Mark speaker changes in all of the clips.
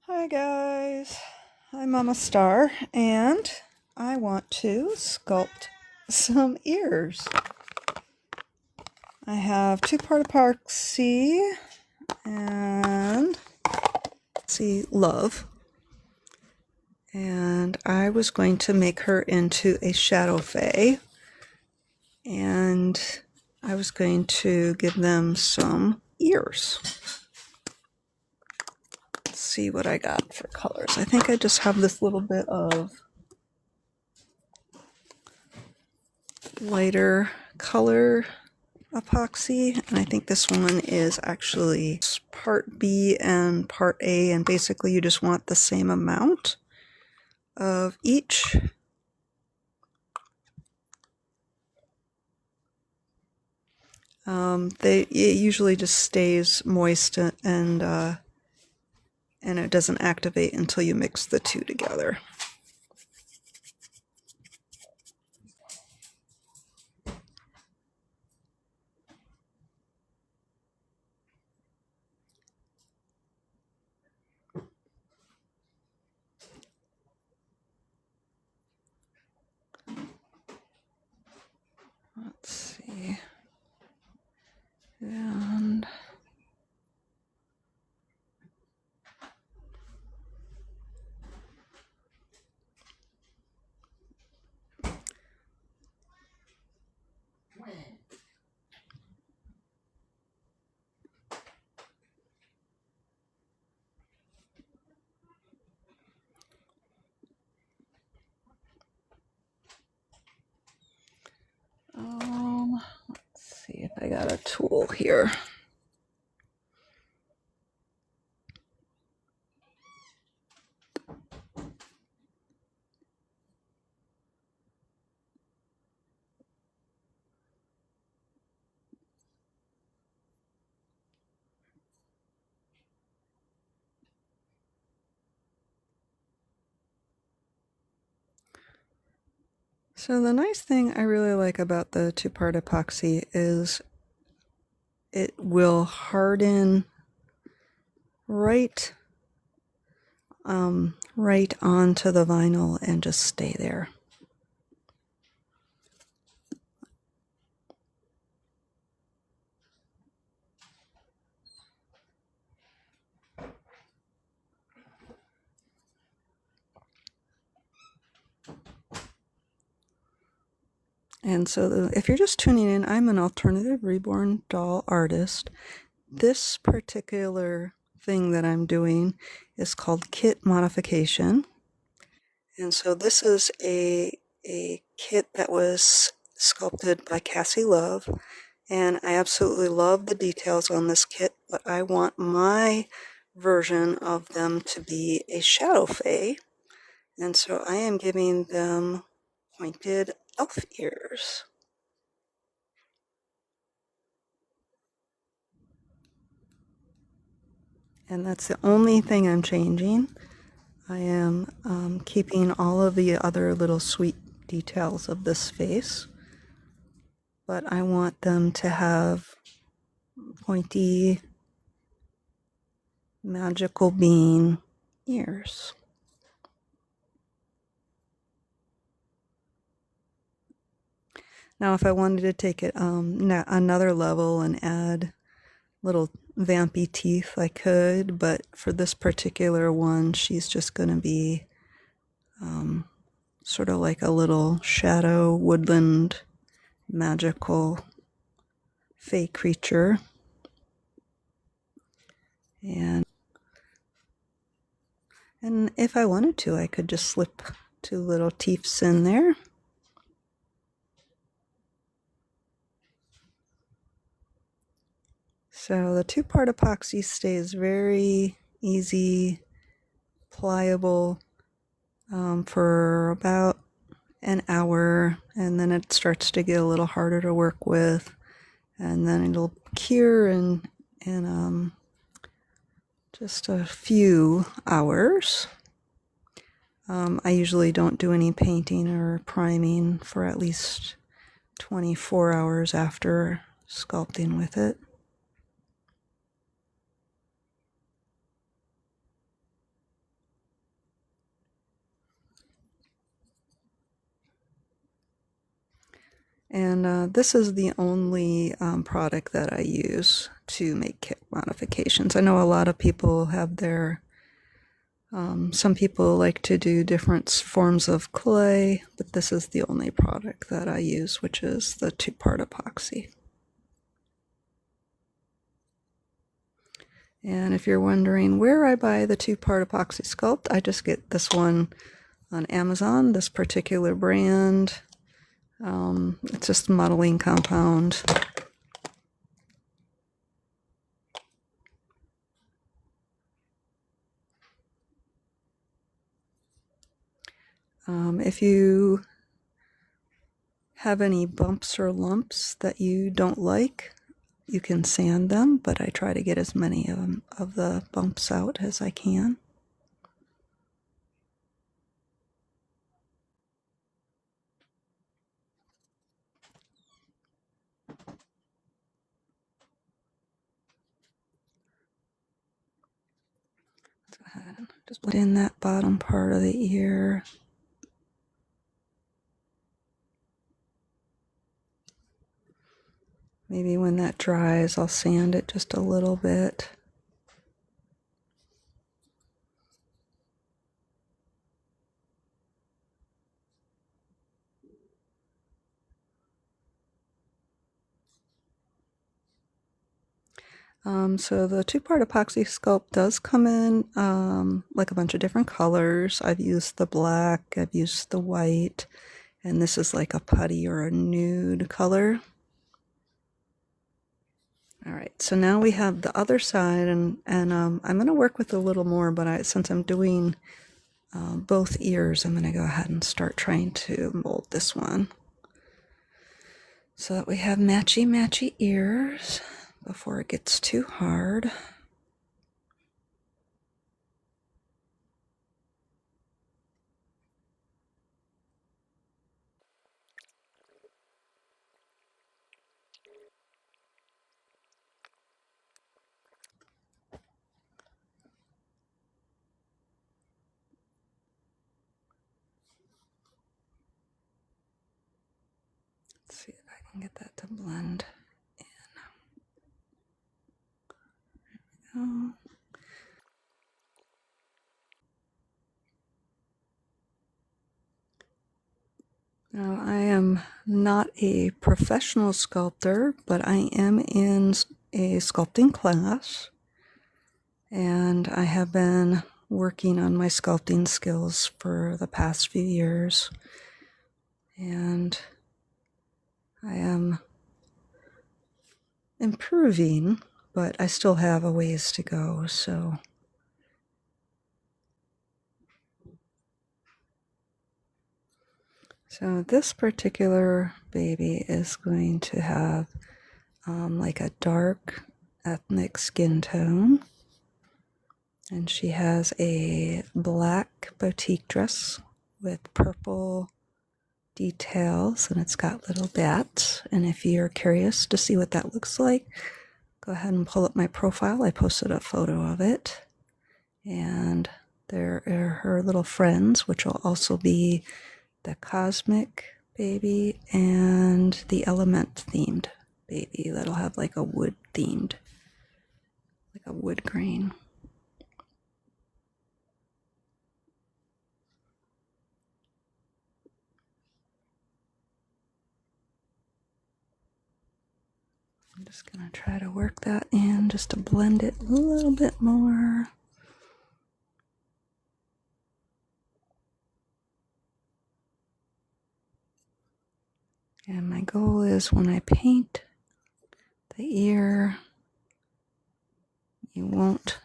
Speaker 1: Hi guys, I'm Mama Star and I want to sculpt some ears. I have two-part epoxy and Love, and I was going to make her into a shadow fae, and I was going to give them some ears. Let's see what I got for colors. I think I just have this little bit of lighter color epoxy, and I think this one is actually part B and part A, and basically you just want the same amount of each. It usually just stays moist and it doesn't activate until you mix the two together. Let's see. And let's see if I got a tool here. So the nice thing I really like about the two-part epoxy is it will harden right onto the vinyl and just stay there. And so if you're just tuning in, I'm an alternative reborn doll artist. This particular thing that I'm doing is called kit modification. And so this is a kit that was sculpted by Cassie Love. And I absolutely love the details on this kit, but I want my version of them to be a shadow fae. And so I am giving them pointed elf ears. And that's the only thing I'm changing. I am keeping all of the other little sweet details of this face, but I want them to have pointy, magical bean ears. Now, if I wanted to take it another level and add little vampy teeth, I could, but for this particular one, she's just going to be sort of like a little shadow woodland magical fey creature. And if I wanted to, I could just slip two little teeths in there. So the two-part epoxy stays very easy, pliable for about an hour, and then it starts to get a little harder to work with, and then it'll cure in just a few hours. I usually don't do any painting or priming for at least 24 hours after sculpting with it. And this is the only product that I use to make kit modifications. I know a lot of people have their, some people like to do different forms of clay, but this is the only product that I use, which is the 2-part epoxy. And if you're wondering where I buy the 2-part epoxy sculpt, I just get this one on Amazon, this particular brand. It's just a modeling compound. If you have any bumps or lumps that you don't like, you can sand them, but I try to get as many of the bumps out as I can. Let's go ahead and just put in that bottom part of the ear. Maybe when that dries, I'll sand it just a little bit. So the 2-part epoxy sculpt does come in like a bunch of different colors. I've used the black, I've used the white, and this is like a putty or a nude color. All right, so now we have the other side, and I'm going to work with a little more, but since I'm doing both ears, I'm going to go ahead and start trying to mold this one so that we have matchy ears before it gets too hard. Let's see if I can get that to blend in. There we go. Now, I am not a professional sculptor, but I am in a sculpting class, and I have been working on my sculpting skills for the past few years, and I am improving, but I still have a ways to go, so this particular baby is going to have like a dark ethnic skin tone. And she has a black boutique dress with purple details, and it's got little bats. And if you're curious to see what that looks like, go ahead and pull up my profile. I posted a photo of it. And there are her little friends, which will also be the cosmic baby and the element themed baby that'll have like a wood themed, like a wood grain. I'm just gonna try to work that in just to blend it a little bit more. And my goal is when I paint the ear, you won't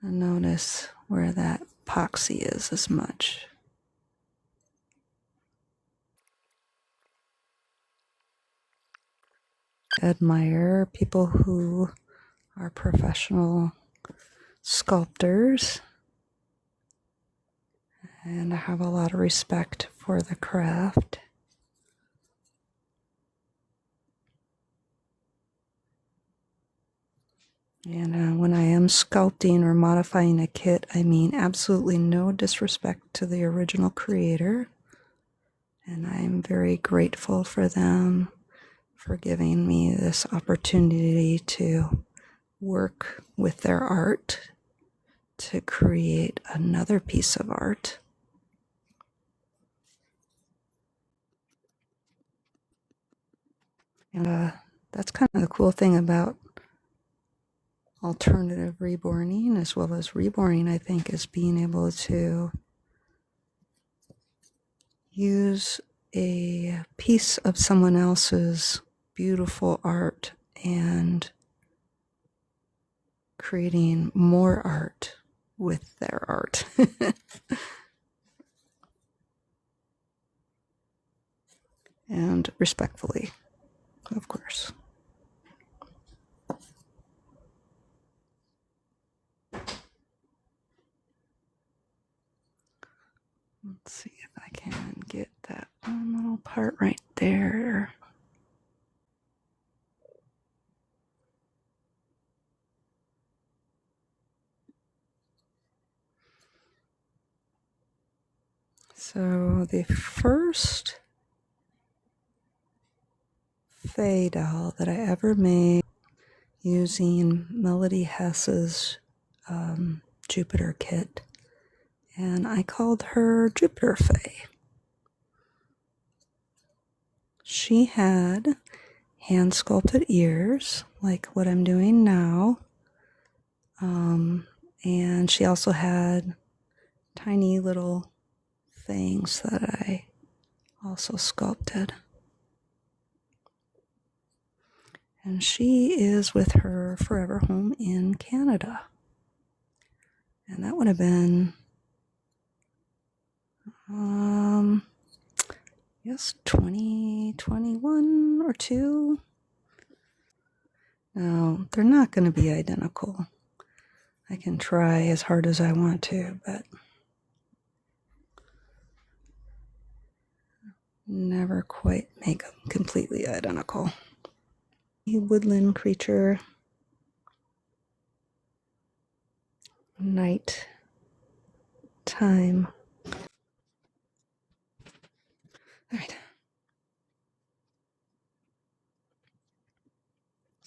Speaker 1: notice where that epoxy is as much. Admire people who are professional sculptors, and I have a lot of respect for the craft. And when I am sculpting or modifying a kit, I mean absolutely no disrespect to the original creator. And I'm very grateful for them for giving me this opportunity to work with their art to create another piece of art. And that's kind of the cool thing about alternative reborning as well as reborning, I think, is being able to use a piece of someone else's beautiful art and creating more art with their art. And respectfully, of course. Let's see if I can get that one little part right there. So the first Fae doll that I ever made using Melody Hess's Jupiter kit, and I called her Jupiter Fae. She had hand sculpted ears, like what I'm doing now, and she also had tiny little things that I also sculpted. And she is with her forever home in Canada. And that would have been, yes, 2021 or 2. Now, they're not going to be identical. I can try as hard as I want to, but never quite make them completely identical. Woodland creature, night time. All right.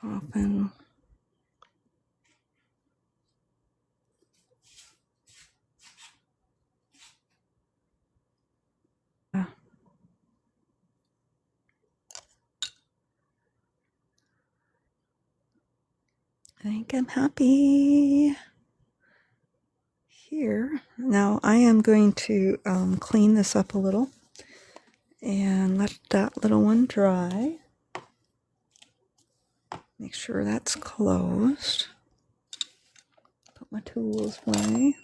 Speaker 1: Often. I think I'm happy here. Now I am going to clean this up a little and let that little one dry. Make sure that's closed. Put my tools away.